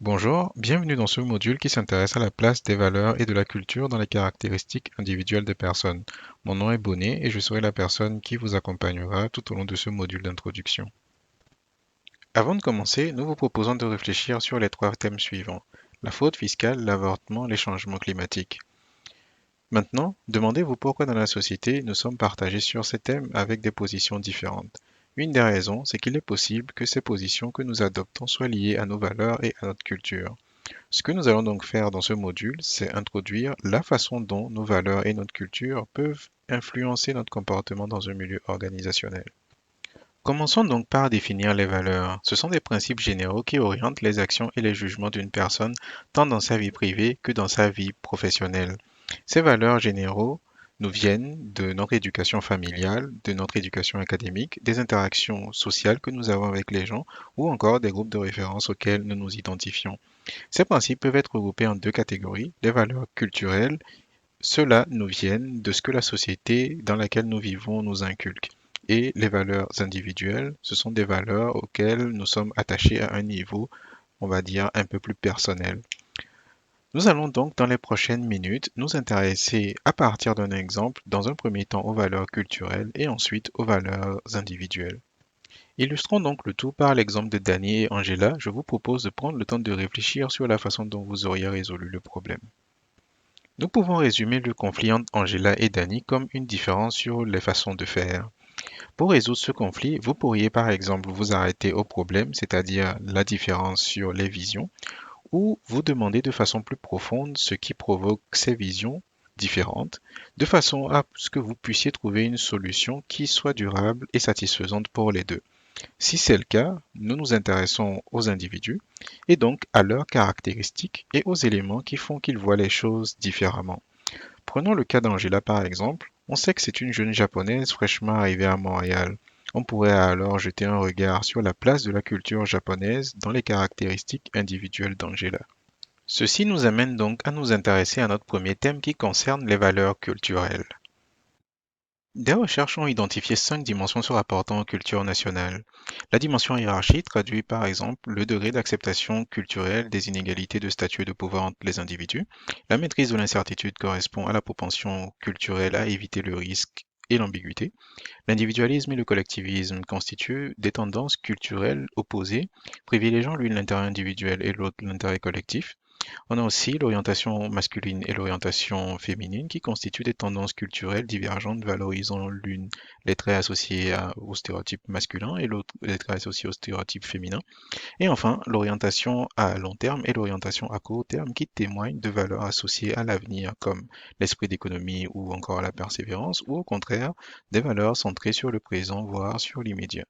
Bonjour, bienvenue dans ce module qui s'intéresse à la place des valeurs et de la culture dans les caractéristiques individuelles des personnes. Mon nom est Bonnet et je serai la personne qui vous accompagnera tout au long de ce module d'introduction. Avant de commencer, nous vous proposons de réfléchir sur les trois thèmes suivants: la fraude fiscale, l'avortement, les changements climatiques. Maintenant, demandez-vous pourquoi dans la société nous sommes partagés sur ces thèmes avec des positions différentes. Une des raisons, c'est qu'il est possible que ces positions que nous adoptons soient liées à nos valeurs et à notre culture. Ce que nous allons donc faire dans ce module, c'est introduire la façon dont nos valeurs et notre culture peuvent influencer notre comportement dans un milieu organisationnel. Commençons donc par définir les valeurs. Ce sont des principes généraux qui orientent les actions et les jugements d'une personne, tant dans sa vie privée que dans sa vie professionnelle. Ces valeurs généraux nous viennent de notre éducation familiale, de notre éducation académique, des interactions sociales que nous avons avec les gens ou encore des groupes de référence auxquels nous nous identifions. Ces principes peuvent être regroupés en deux catégories: les valeurs culturelles. Ceux-là nous viennent de ce que la société dans laquelle nous vivons nous inculque. Et les valeurs individuelles, ce sont des valeurs auxquelles nous sommes attachés à un niveau, on va dire, un peu plus personnel. Nous allons donc dans les prochaines minutes nous intéresser à partir d'un exemple, dans un premier temps aux valeurs culturelles et ensuite aux valeurs individuelles. Illustrons donc le tout par l'exemple de Danny et Angela. Je vous propose de prendre le temps de réfléchir sur la façon dont vous auriez résolu le problème. Nous pouvons résumer le conflit entre Angela et Danny comme une différence sur les façons de faire. Pour résoudre ce conflit, vous pourriez par exemple vous arrêter au problème, c'est-à-dire la différence sur les visions, ou vous demander de façon plus profonde ce qui provoque ces visions différentes, de façon à ce que vous puissiez trouver une solution qui soit durable et satisfaisante pour les deux. Si c'est le cas, nous nous intéressons aux individus et donc à leurs caractéristiques et aux éléments qui font qu'ils voient les choses différemment. Prenons le cas d'Angela par exemple. On sait que c'est une jeune japonaise fraîchement arrivée à Montréal. On pourrait alors jeter un regard sur la place de la culture japonaise dans les caractéristiques individuelles d'Angela. Ceci nous amène donc à nous intéresser à notre premier thème qui concerne les valeurs culturelles. Des recherches ont identifié 5 dimensions se rapportant aux cultures nationales. La dimension hiérarchie traduit par exemple le degré d'acceptation culturelle des inégalités de statut et de pouvoir entre les individus. La maîtrise de l'incertitude correspond à la propension culturelle à éviter le risque et l'ambiguïté. L'individualisme et le collectivisme constituent des tendances culturelles opposées, privilégiant l'une l'intérêt individuel et l'autre l'intérêt collectif. On a aussi l'orientation masculine et l'orientation féminine qui constituent des tendances culturelles divergentes valorisant l'une les traits associés au stéréotype masculin et l'autre les traits associés au stéréotype féminin. Et enfin, l'orientation à long terme et l'orientation à court terme qui témoignent de valeurs associées à l'avenir comme l'esprit d'économie ou encore la persévérance ou au contraire des valeurs centrées sur le présent voire sur l'immédiat.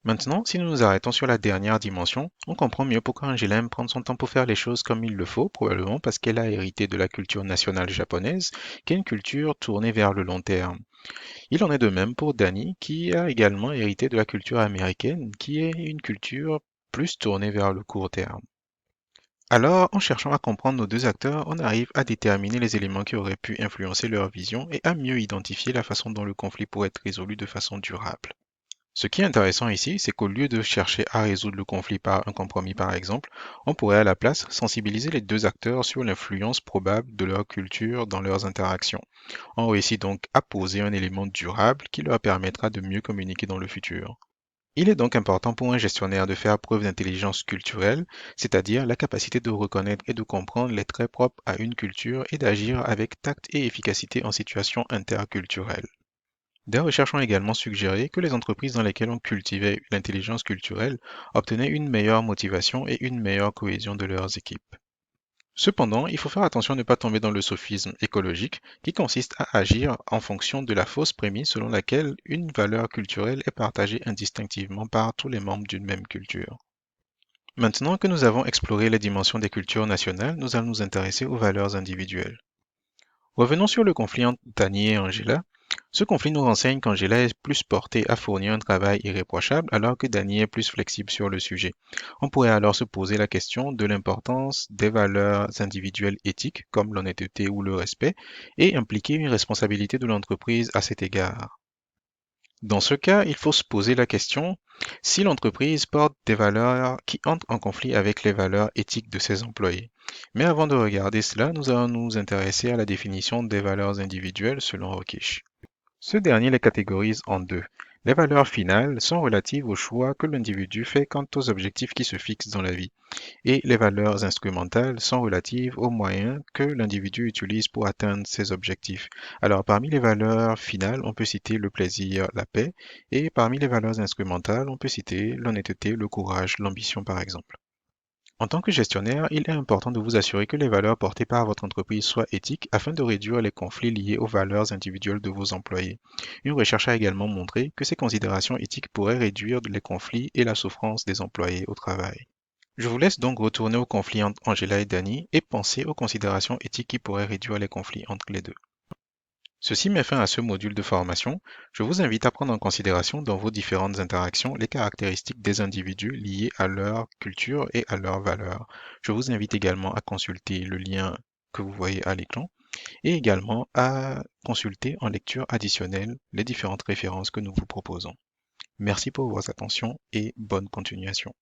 Maintenant, si nous nous arrêtons sur la dernière dimension, on comprend mieux pourquoi Angela aime prendre son temps pour faire les choses comme il le faut, probablement parce qu'elle a hérité de la culture nationale japonaise, qui est une culture tournée vers le long terme. Il en est de même pour Danny, qui a également hérité de la culture américaine, qui est une culture plus tournée vers le court terme. Alors, en cherchant à comprendre nos deux acteurs, on arrive à déterminer les éléments qui auraient pu influencer leur vision et à mieux identifier la façon dont le conflit pourrait être résolu de façon durable. Ce qui est intéressant ici, c'est qu'au lieu de chercher à résoudre le conflit par un compromis par exemple, on pourrait à la place sensibiliser les deux acteurs sur l'influence probable de leur culture dans leurs interactions. On réussit donc à poser un élément durable qui leur permettra de mieux communiquer dans le futur. Il est donc important pour un gestionnaire de faire preuve d'intelligence culturelle, c'est-à-dire la capacité de reconnaître et de comprendre les traits propres à une culture et d'agir avec tact et efficacité en situation interculturelle. Des recherches ont également suggéré que les entreprises dans lesquelles on cultivait l'intelligence culturelle obtenaient une meilleure motivation et une meilleure cohésion de leurs équipes. Cependant, il faut faire attention à ne pas tomber dans le sophisme écologique qui consiste à agir en fonction de la fausse prémisse selon laquelle une valeur culturelle est partagée indistinctivement par tous les membres d'une même culture. Maintenant que nous avons exploré les dimensions des cultures nationales, nous allons nous intéresser aux valeurs individuelles. Revenons sur le conflit entre Dany et Angela. Ce conflit nous renseigne qu'Angela est plus portée à fournir un travail irréprochable alors que Dany est plus flexible sur le sujet. On pourrait alors se poser la question de l'importance des valeurs individuelles éthiques comme l'honnêteté ou le respect et impliquer une responsabilité de l'entreprise à cet égard. Dans ce cas, il faut se poser la question si l'entreprise porte des valeurs qui entrent en conflit avec les valeurs éthiques de ses employés. Mais avant de regarder cela, nous allons nous intéresser à la définition des valeurs individuelles selon Rockish. Ce dernier les catégorise en deux. Les valeurs finales sont relatives au choix que l'individu fait quant aux objectifs qui se fixent dans la vie, et les valeurs instrumentales sont relatives aux moyens que l'individu utilise pour atteindre ses objectifs. Alors, parmi les valeurs finales, on peut citer le plaisir, la paix, et parmi les valeurs instrumentales, on peut citer l'honnêteté, le courage, l'ambition par exemple. En tant que gestionnaire, il est important de vous assurer que les valeurs portées par votre entreprise soient éthiques afin de réduire les conflits liés aux valeurs individuelles de vos employés. Une recherche a également montré que ces considérations éthiques pourraient réduire les conflits et la souffrance des employés au travail. Je vous laisse donc retourner au conflit entre Angela et Danny et penser aux considérations éthiques qui pourraient réduire les conflits entre les deux. Ceci met fin à ce module de formation. Je vous invite à prendre en considération dans vos différentes interactions les caractéristiques des individus liées à leur culture et à leurs valeurs. Je vous invite également à consulter le lien que vous voyez à l'écran et également à consulter en lecture additionnelle les différentes références que nous vous proposons. Merci pour votre attention et bonne continuation.